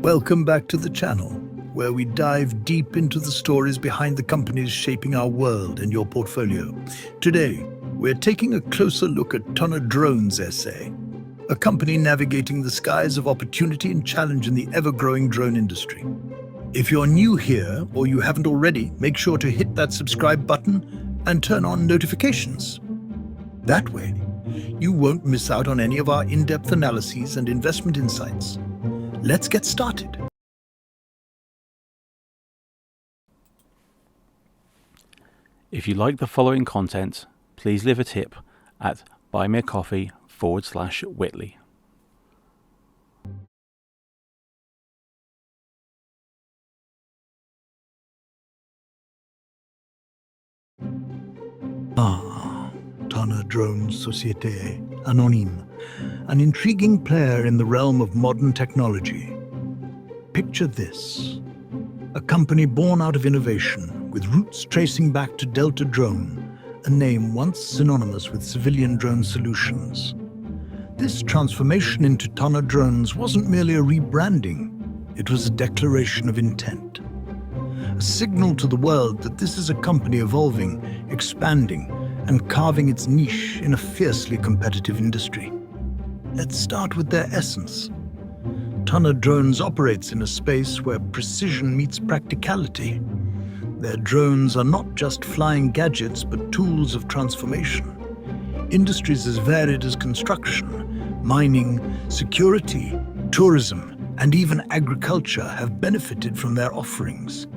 Welcome back to the channel, where we dive deep into the stories behind the companies shaping our world and your portfolio. Today, we're taking a closer look at Drones SA, a company navigating the skies of opportunity and challenge in the ever-growing drone industry. If you're new here, or you haven't already, make sure to hit that subscribe button and turn on notifications. That way, you won't miss out on any of our in-depth analyses and investment insights. Let's get started. If you like the following content, please leave a tip at buymeacoffee.com/Whitley. Drones Société, Anonyme, an intriguing player in the realm of modern technology. Picture this: a company born out of innovation, with roots tracing back to Delta Drone, a name once synonymous with civilian drone solutions. This transformation into Drones wasn't merely a rebranding, it was a declaration of intent. A signal to the world that this is a company evolving, expanding, and carving its niche in a fiercely competitive industry. Let's start with their essence. Drones operates in a space where precision meets practicality. Their drones are not just flying gadgets, but tools of transformation. Industries as varied as construction, mining, security, tourism, and even agriculture have benefited from their offerings.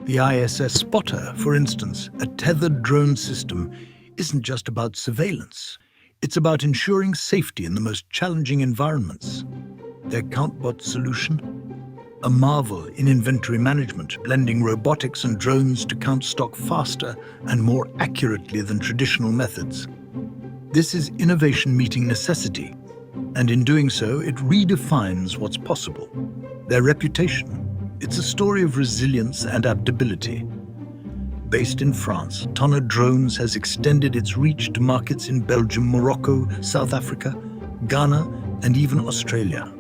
The ISS Spotter, for instance, a tethered drone system, isn't just about surveillance. It's about ensuring safety in the most challenging environments. Their CountBot solution, a marvel in inventory management, blending robotics and drones to count stock faster and more accurately than traditional methods. This is innovation meeting necessity, and in doing so, it redefines what's possible. Their reputation, it's a story of resilience and adaptability. Based in France, Drones has extended its reach to markets in Belgium, Morocco, South Africa, Ghana, and even Australia.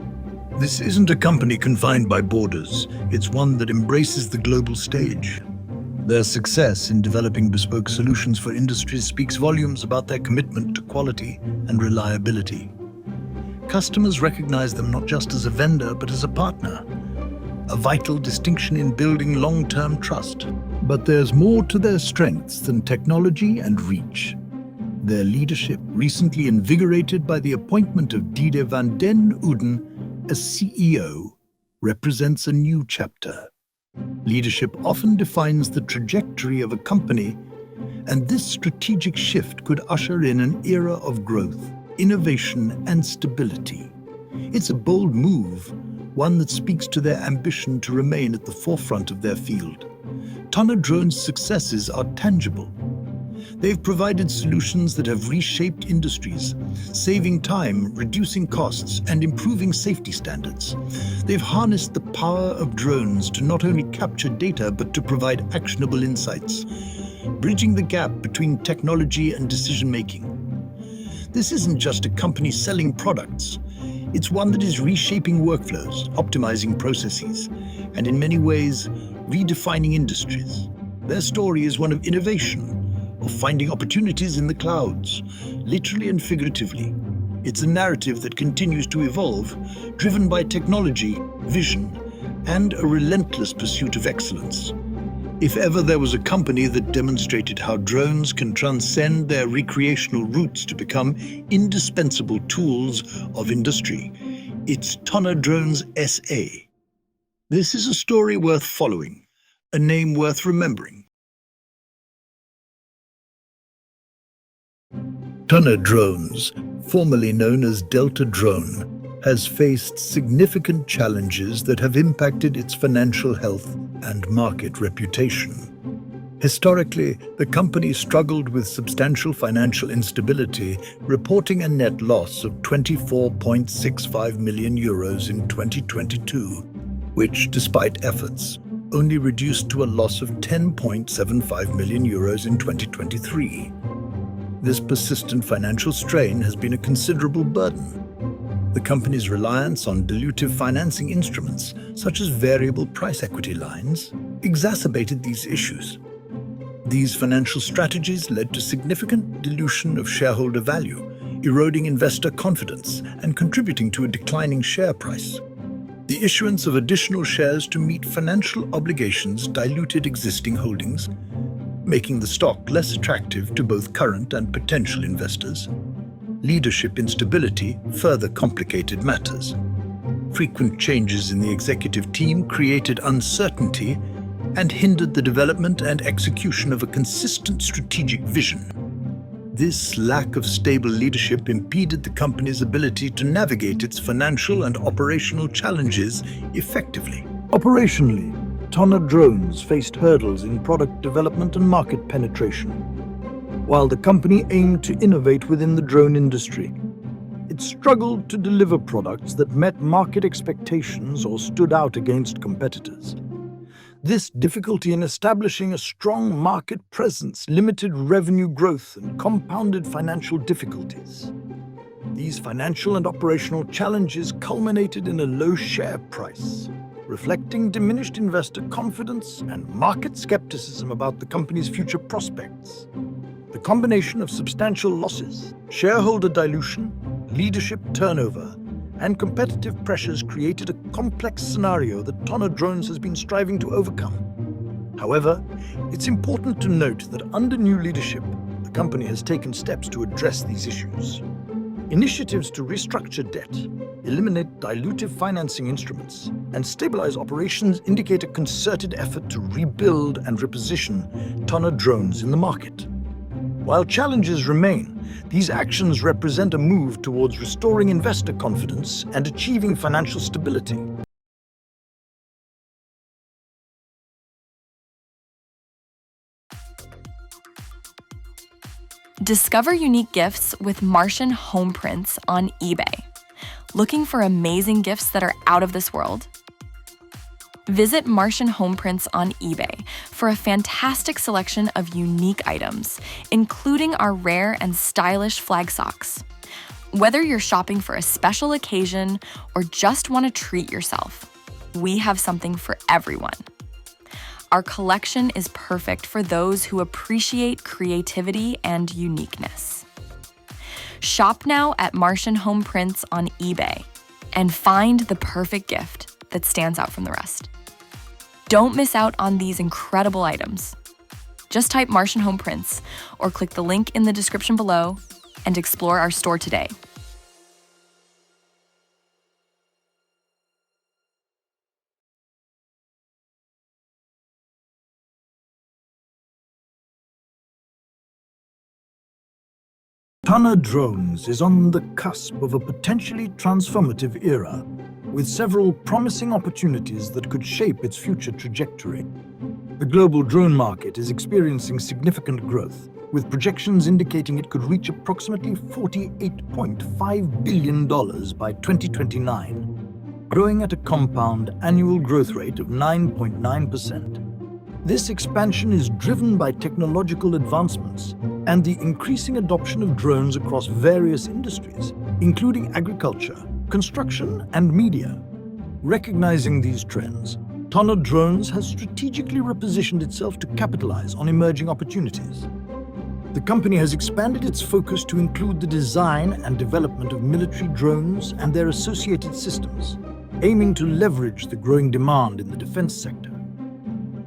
This isn't a company confined by borders, it's one that embraces the global stage. Their success in developing bespoke solutions for industries speaks volumes about their commitment to quality and reliability. Customers recognize them not just as a vendor, but as a partner, a vital distinction in building long-term trust. But there's more to their strengths than technology and reach. Their leadership, recently invigorated by the appointment of Diede van den Uden as CEO, represents a new chapter. Leadership often defines the trajectory of a company, and this strategic shift could usher in an era of growth, innovation, and stability. It's a bold move, one that speaks to their ambition to remain at the forefront of their field. Drones' successes are tangible. They've provided solutions that have reshaped industries, saving time, reducing costs, and improving safety standards. They've harnessed the power of drones to not only capture data, but to provide actionable insights, bridging the gap between technology and decision-making. This isn't just a company selling products. It's one that is reshaping workflows, optimizing processes, and in many ways, redefining industries. Their story is one of innovation, of finding opportunities in the clouds, literally and figuratively. It's a narrative that continues to evolve, driven by technology, vision, and a relentless pursuit of excellence. If ever there was a company that demonstrated how drones can transcend their recreational roots to become indispensable tools of industry, it's Drones SA. This is a story worth following, a name worth remembering. Drones, formerly known as Delta Drone, has faced significant challenges that have impacted its financial health and market reputation. Historically, the company struggled with substantial financial instability, reporting a net loss of €24.65 million in 2022, which, despite efforts, only reduced to a loss of €10.75 million in 2023. This persistent financial strain has been a considerable burden. The company's reliance on dilutive financing instruments, such as variable price equity lines, exacerbated these issues. These financial strategies led to significant dilution of shareholder value, eroding investor confidence and contributing to a declining share price. The issuance of additional shares to meet financial obligations diluted existing holdings, making the stock less attractive to both current and potential investors. Leadership instability further complicated matters. Frequent changes in the executive team created uncertainty and hindered the development and execution of a consistent strategic vision. This lack of stable leadership impeded the company's ability to navigate its financial and operational challenges effectively. Operationally, Tonner Drones faced hurdles in product development and market penetration. While the company aimed to innovate within the drone industry, it struggled to deliver products that met market expectations or stood out against competitors. This difficulty in establishing a strong market presence limited revenue growth and compounded financial difficulties. These financial and operational challenges culminated in a low share price, reflecting diminished investor confidence and market skepticism about the company's future prospects. The combination of substantial losses, shareholder dilution, leadership turnover, and competitive pressures created a complex scenario that Tonner Drones has been striving to overcome. However, it's important to note that under new leadership, the company has taken steps to address these issues. Initiatives to restructure debt, eliminate dilutive financing instruments, and stabilize operations indicate a concerted effort to rebuild and reposition Tonner Drones in the market. While challenges remain, these actions represent a move towards restoring investor confidence and achieving financial stability. Discover unique gifts with Martian home prints on eBay. Looking for amazing gifts that are out of this world? Visit Martian Home Prints on eBay for a fantastic selection of unique items, including our rare and stylish flag socks. Whether you're shopping for a special occasion or just want to treat yourself, we have something for everyone. Our collection is perfect for those who appreciate creativity and uniqueness. Shop now at Martian Home Prints on eBay and find the perfect gift that stands out from the rest. Don't miss out on these incredible items. Just type Martian Home Prints or click the link in the description below and explore our store today. Tonner Drones is on the cusp of a potentially transformative era, with several promising opportunities that could shape its future trajectory. The global drone market is experiencing significant growth, with projections indicating it could reach approximately $48.5 billion by 2029, growing at a compound annual growth rate of 9.9%. This expansion is driven by technological advancements and the increasing adoption of drones across various industries, including agriculture, construction, and media. Recognizing these trends, Tonner Drones has strategically repositioned itself to capitalize on emerging opportunities. The company has expanded its focus to include the design and development of military drones and their associated systems, aiming to leverage the growing demand in the defense sector.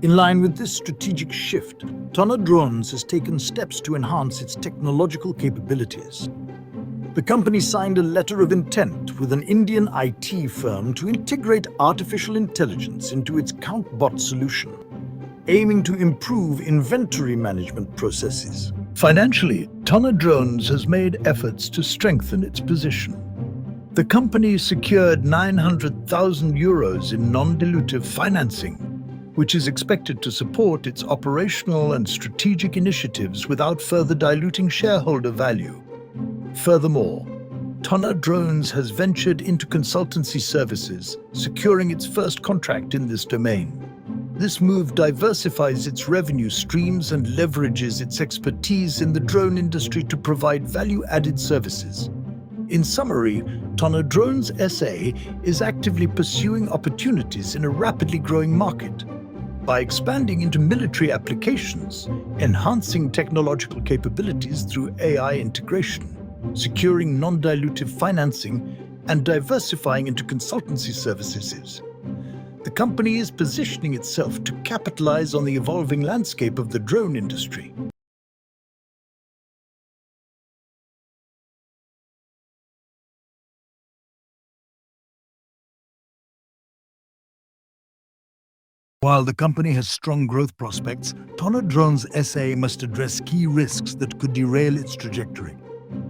In line with this strategic shift, Tonner Drones has taken steps to enhance its technological capabilities. The company signed a letter of intent with an Indian IT firm to integrate artificial intelligence into its CountBot solution, aiming to improve inventory management processes. Financially, Tonner Drones has made efforts to strengthen its position. The company secured €900,000 in non-dilutive financing, which is expected to support its operational and strategic initiatives without further diluting shareholder value. Furthermore, Tonner Drones has ventured into consultancy services, securing its first contract in this domain. This move diversifies its revenue streams and leverages its expertise in the drone industry to provide value-added services. In summary, Tonner Drones SA is actively pursuing opportunities in a rapidly growing market. By expanding into military applications, enhancing technological capabilities through AI integration, securing non-dilutive financing, and diversifying into consultancy services, the company is positioning itself to capitalize on the evolving landscape of the drone industry. While the company has strong growth prospects, Tonner Drones SA must address key risks that could derail its trajectory.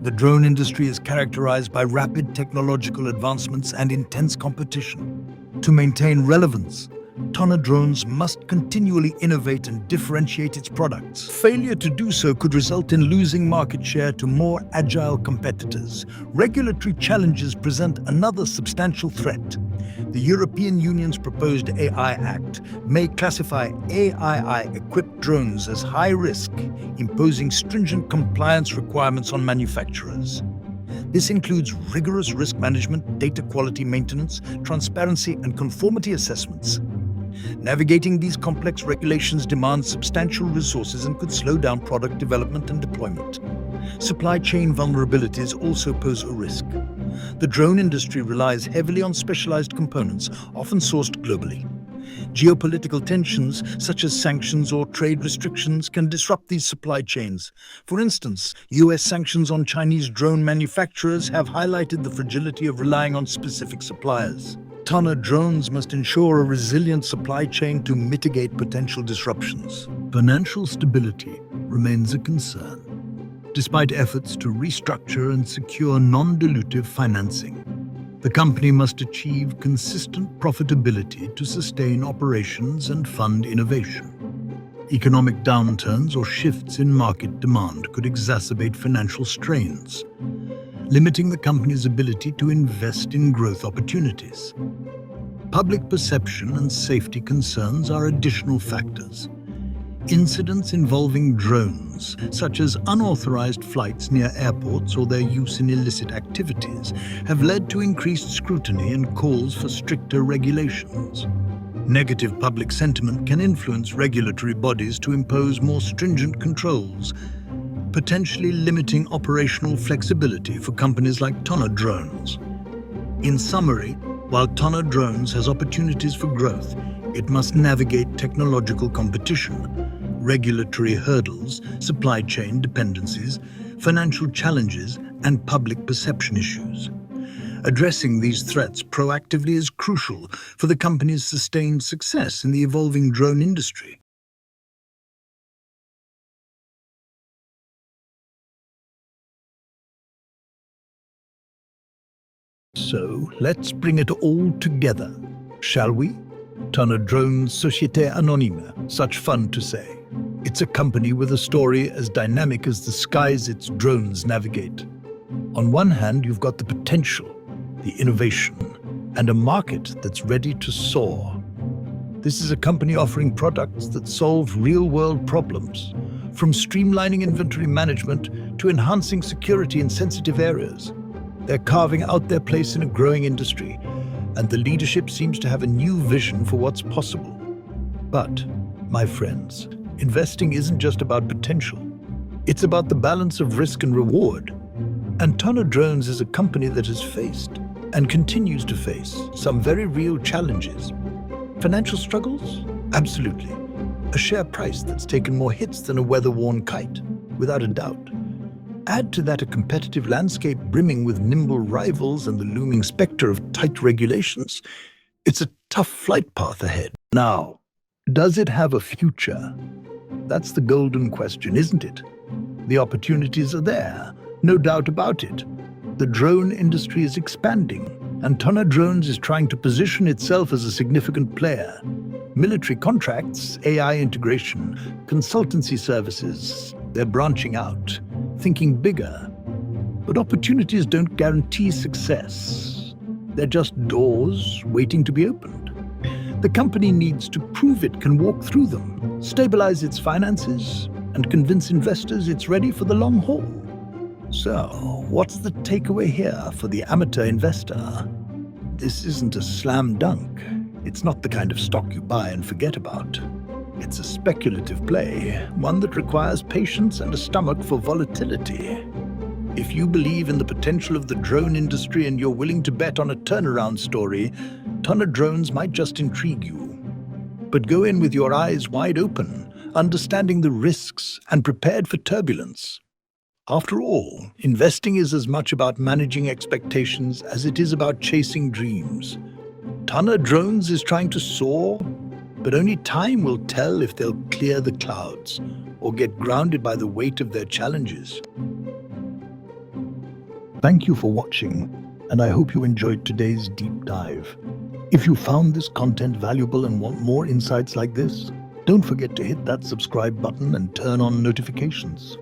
The drone industry is characterized by rapid technological advancements and intense competition. To maintain relevance, Tonner Drones must continually innovate and differentiate its products. Failure to do so could result in losing market share to more agile competitors. Regulatory challenges present another substantial threat. The European Union's proposed AI Act may classify AI-equipped drones as high risk, imposing stringent compliance requirements on manufacturers. This includes rigorous risk management, data quality maintenance, transparency, and conformity assessments. Navigating these complex regulations demands substantial resources and could slow down product development and deployment. Supply chain vulnerabilities also pose a risk. The drone industry relies heavily on specialized components, often sourced globally. Geopolitical tensions, such as sanctions or trade restrictions, can disrupt these supply chains. For instance, US sanctions on Chinese drone manufacturers have highlighted the fragility of relying on specific suppliers. Tonner Drones must ensure a resilient supply chain to mitigate potential disruptions. Financial stability remains a concern, despite efforts to restructure and secure non-dilutive financing. The company must achieve consistent profitability to sustain operations and fund innovation. Economic downturns or shifts in market demand could exacerbate financial strains, limiting the company's ability to invest in growth opportunities. Public perception and safety concerns are additional factors. Incidents involving drones, such as unauthorized flights near airports or their use in illicit activities, have led to increased scrutiny and calls for stricter regulations. Negative public sentiment can influence regulatory bodies to impose more stringent controls, potentially limiting operational flexibility for companies like Tonner Drones. In summary, while Tonner Drones has opportunities for growth, it must navigate technological competition, regulatory hurdles, supply chain dependencies, financial challenges, and public perception issues. Addressing these threats proactively is crucial for the company's sustained success in the evolving drone industry. So, let's bring it all together, shall we? Tonner Drones Société Anonyme, such fun to say. It's a company with a story as dynamic as the skies its drones navigate. On one hand, you've got the potential, the innovation, and a market that's ready to soar. This is a company offering products that solve real-world problems, from streamlining inventory management to enhancing security in sensitive areas. They're carving out their place in a growing industry, and the leadership seems to have a new vision for what's possible. But, my friends, investing isn't just about potential. It's about the balance of risk and reward. And Tonner Drones is a company that has faced, and continues to face, some very real challenges. Financial struggles? Absolutely. A share price that's taken more hits than a weather-worn kite, without a doubt. Add to that a competitive landscape brimming with nimble rivals and the looming specter of tight regulations. It's a tough flight path ahead. Now, does it have a future? That's the golden question, isn't it? The opportunities are there, no doubt about it. The drone industry is expanding, and Tonner Drones is trying to position itself as a significant player. Military contracts, AI integration, consultancy services, they're branching out, thinking bigger. But opportunities don't guarantee success. They're just doors waiting to be opened. The company needs to prove it can walk through them, stabilize its finances, and convince investors it's ready for the long haul. So, what's the takeaway here for the amateur investor? This isn't a slam dunk. It's not the kind of stock you buy and forget about. It's a speculative play, one that requires patience and a stomach for volatility. If you believe in the potential of the drone industry and you're willing to bet on a turnaround story, Tonner Drones might just intrigue you. But go in with your eyes wide open, understanding the risks and prepared for turbulence. After all, investing is as much about managing expectations as it is about chasing dreams. Tonner Drones is trying to soar, but only time will tell if they'll clear the clouds or get grounded by the weight of their challenges. Thank you for watching, and I hope you enjoyed today's deep dive. If you found this content valuable and want more insights like this, don't forget to hit that subscribe button and turn on notifications.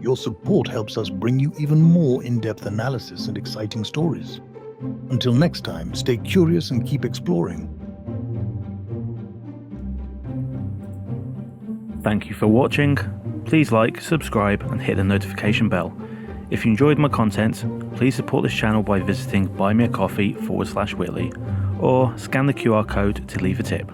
Your support helps us bring you even more in-depth analysis and exciting stories. Until next time, stay curious and keep exploring. Thank you for watching. Please like, subscribe and hit the notification bell. If you enjoyed my content, please support this channel by visiting buymeacoffee.com/Whitley or scan the QR code to leave a tip.